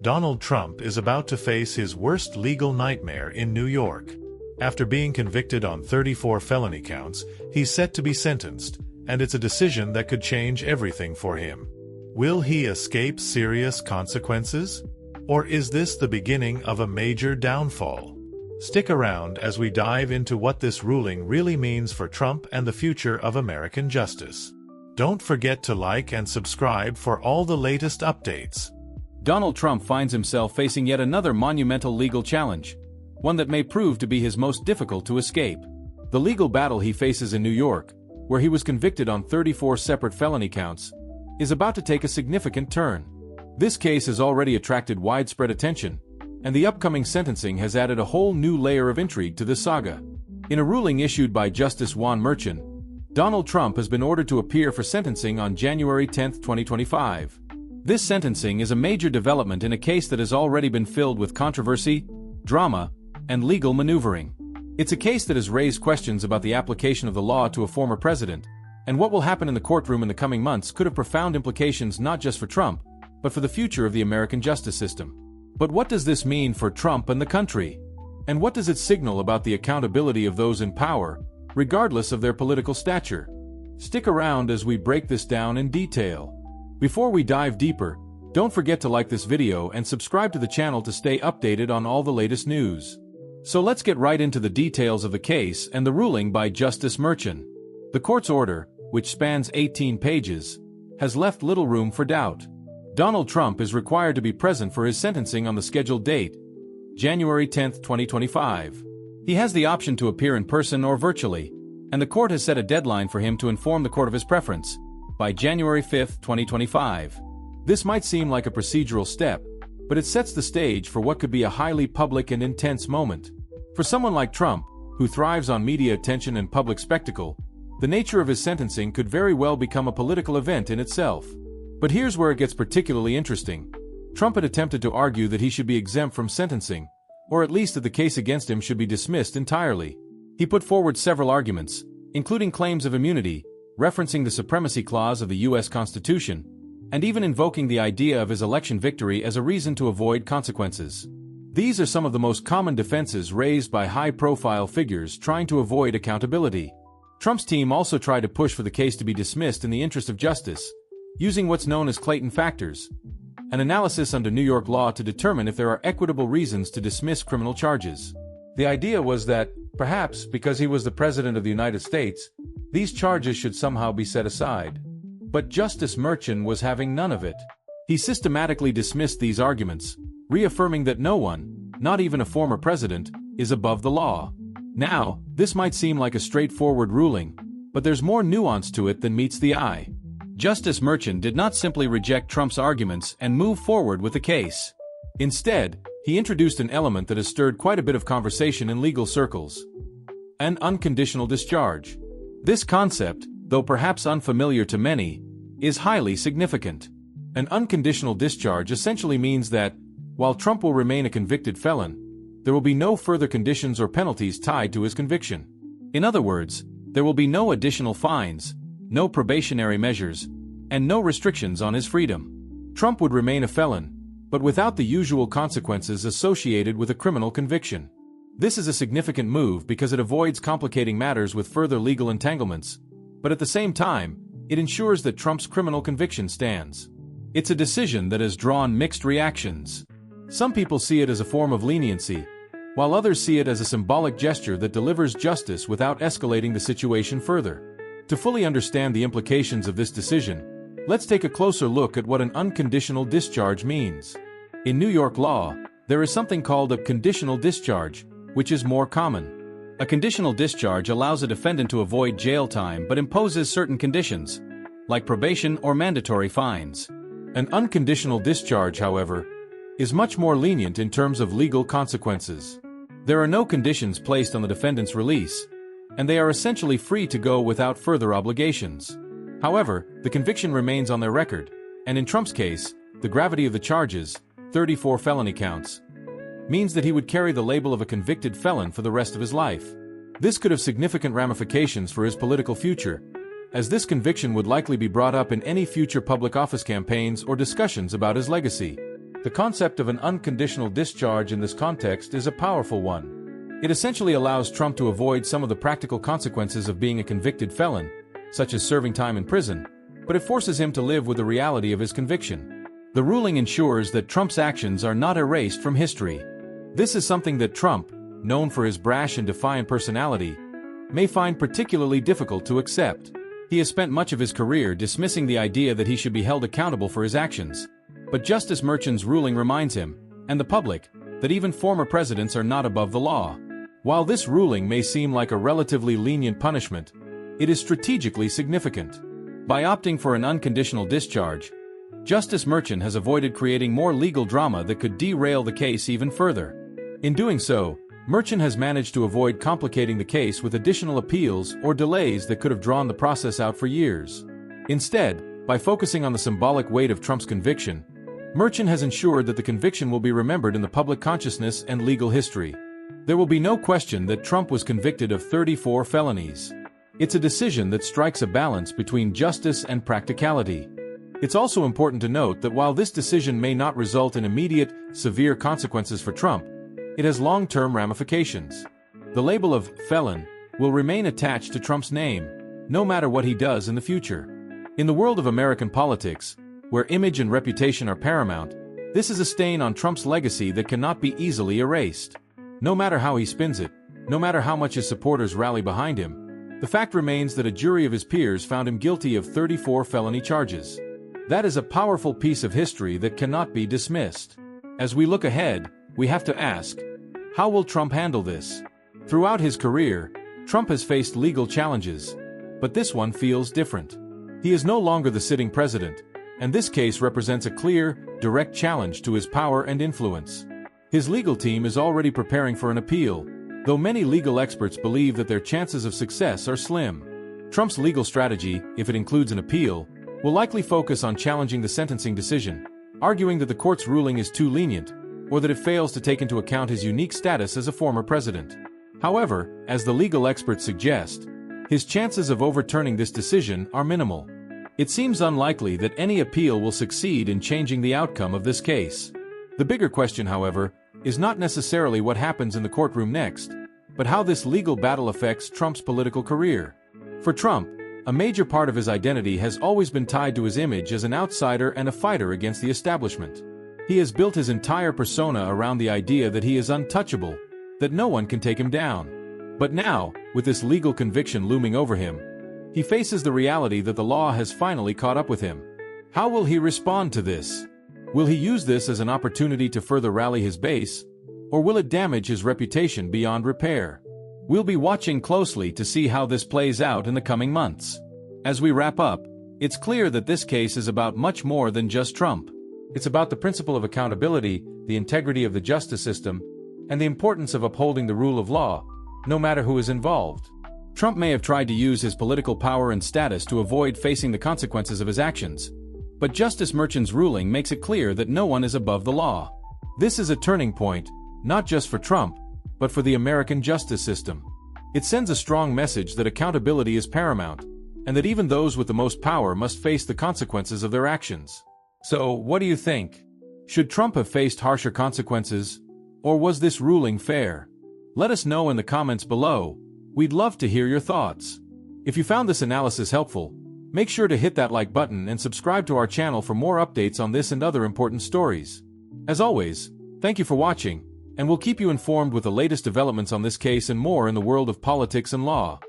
Donald Trump is about to face his worst legal nightmare in New York. After being convicted on 34 felony counts, he's set to be sentenced, and it's a decision that could change everything for him. Will he escape serious consequences? Or is this the beginning of a major downfall? Stick around as we dive into what this ruling really means for Trump and the future of American justice. Don't forget to like and subscribe for all the latest updates. Donald Trump finds himself facing yet another monumental legal challenge, one that may prove to be his most difficult to escape. The legal battle he faces in New York, where he was convicted on 34 separate felony counts, is about to take a significant turn. This case has already attracted widespread attention, and the upcoming sentencing has added a whole new layer of intrigue to this saga. In a ruling issued by Justice Juan Merchan, Donald Trump has been ordered to appear for sentencing on January 10, 2025. This sentencing is a major development in a case that has already been filled with controversy, drama, and legal maneuvering. It's a case that has raised questions about the application of the law to a former president, and what will happen in the courtroom in the coming months could have profound implications not just for Trump, but for the future of the American justice system. But what does this mean for Trump and the country? And what does it signal about the accountability of those in power, regardless of their political stature? Stick around as we break this down in detail. Before we dive deeper, don't forget to like this video and subscribe to the channel to stay updated on all the latest news. So let's get right into the details of the case and the ruling by Justice Merchan. The court's order, which spans 18 pages, has left little room for doubt. Donald Trump is required to be present for his sentencing on the scheduled date, January 10, 2025. He has the option to appear in person or virtually, and the court has set a deadline for him to inform the court of his preference, by January 5, 2025. This might seem like a procedural step, but it sets the stage for what could be a highly public and intense moment. For someone like Trump, who thrives on media attention and public spectacle, the nature of his sentencing could very well become a political event in itself. But here's where it gets particularly interesting. Trump had attempted to argue that he should be exempt from sentencing, or at least that the case against him should be dismissed entirely. He put forward several arguments, including claims of immunity, referencing the supremacy clause of the U.S. Constitution, and even invoking the idea of his election victory as a reason to avoid consequences. These are some of the most common defenses raised by high-profile figures trying to avoid accountability. Trump's team also tried to push for the case to be dismissed in the interest of justice, using what's known as Clayton factors, an analysis under New York law to determine if there are equitable reasons to dismiss criminal charges. The idea was that, perhaps because he was the President of the United States, these charges should somehow be set aside. But Justice Merchan was having none of it. He systematically dismissed these arguments, reaffirming that no one, not even a former president, is above the law. Now, this might seem like a straightforward ruling, but there's more nuance to it than meets the eye. Justice Merchan did not simply reject Trump's arguments and move forward with the case. Instead, he introduced an element that has stirred quite a bit of conversation in legal circles: an unconditional discharge. This concept, though perhaps unfamiliar to many, is highly significant. An unconditional discharge essentially means that, while Trump will remain a convicted felon, there will be no further conditions or penalties tied to his conviction. In other words, there will be no additional fines, no probationary measures, and no restrictions on his freedom. Trump would remain a felon, but without the usual consequences associated with a criminal conviction. This is a significant move because it avoids complicating matters with further legal entanglements, but at the same time, it ensures that Trump's criminal conviction stands. It's a decision that has drawn mixed reactions. Some people see it as a form of leniency, while others see it as a symbolic gesture that delivers justice without escalating the situation further. To fully understand the implications of this decision, let's take a closer look at what an unconditional discharge means. In New York law, there is something called a conditional discharge, which is more common. A conditional discharge allows a defendant to avoid jail time but imposes certain conditions, like probation or mandatory fines. An unconditional discharge, however, is much more lenient in terms of legal consequences. There are no conditions placed on the defendant's release, and they are essentially free to go without further obligations. However, the conviction remains on their record, and in Trump's case, the gravity of the charges, 34 felony counts, means that he would carry the label of a convicted felon for the rest of his life. This could have significant ramifications for his political future, as this conviction would likely be brought up in any future public office campaigns or discussions about his legacy. The concept of an unconditional discharge in this context is a powerful one. It essentially allows Trump to avoid some of the practical consequences of being a convicted felon, such as serving time in prison, but it forces him to live with the reality of his conviction. The ruling ensures that Trump's actions are not erased from history. This is something that Trump, known for his brash and defiant personality, may find particularly difficult to accept. He has spent much of his career dismissing the idea that he should be held accountable for his actions. But Justice Merchan's ruling reminds him, and the public, that even former presidents are not above the law. While this ruling may seem like a relatively lenient punishment, it is strategically significant. By opting for an unconditional discharge, Justice Merchan has avoided creating more legal drama that could derail the case even further. In doing so, Merchan has managed to avoid complicating the case with additional appeals or delays that could have drawn the process out for years. Instead, by focusing on the symbolic weight of Trump's conviction, Merchan has ensured that the conviction will be remembered in the public consciousness and legal history. There will be no question that Trump was convicted of 34 felonies. It's a decision that strikes a balance between justice and practicality. It's also important to note that while this decision may not result in immediate, severe consequences for Trump, it has long-term ramifications. The label of felon will remain attached to Trump's name, no matter what he does in the future. In the world of American politics, where image and reputation are paramount, this is a stain on Trump's legacy that cannot be easily erased. No matter how he spins it, no matter how much his supporters rally behind him, the fact remains that a jury of his peers found him guilty of 34 felony charges. That is a powerful piece of history that cannot be dismissed. As we look ahead, we have to ask, how will Trump handle this? Throughout his career, Trump has faced legal challenges, but this one feels different. He is no longer the sitting president, and this case represents a clear, direct challenge to his power and influence. His legal team is already preparing for an appeal, though many legal experts believe that their chances of success are slim. Trump's legal strategy, if it includes an appeal, will likely focus on challenging the sentencing decision, arguing that the court's ruling is too lenient, or that it fails to take into account his unique status as a former president. However, as the legal experts suggest, his chances of overturning this decision are minimal. It seems unlikely that any appeal will succeed in changing the outcome of this case. The bigger question, however, is not necessarily what happens in the courtroom next, but how this legal battle affects Trump's political career. For Trump, a major part of his identity has always been tied to his image as an outsider and a fighter against the establishment. He has built his entire persona around the idea that he is untouchable, that no one can take him down. But now, with this legal conviction looming over him, he faces the reality that the law has finally caught up with him. How will he respond to this? Will he use this as an opportunity to further rally his base, or will it damage his reputation beyond repair? We'll be watching closely to see how this plays out in the coming months. As we wrap up, it's clear that this case is about much more than just Trump. It's about the principle of accountability, the integrity of the justice system, and the importance of upholding the rule of law, no matter who is involved. Trump may have tried to use his political power and status to avoid facing the consequences of his actions, but Justice Merchan's ruling makes it clear that no one is above the law. This is a turning point, not just for Trump, but for the American justice system. It sends a strong message that accountability is paramount, and that even those with the most power must face the consequences of their actions. So, what do you think? Should Trump have faced harsher consequences, or was this ruling fair? Let us know in the comments below. We'd love to hear your thoughts. If you found this analysis helpful, make sure to hit that like button and subscribe to our channel for more updates on this and other important stories. As always, thank you for watching, and we'll keep you informed with the latest developments on this case and more in the world of politics and law.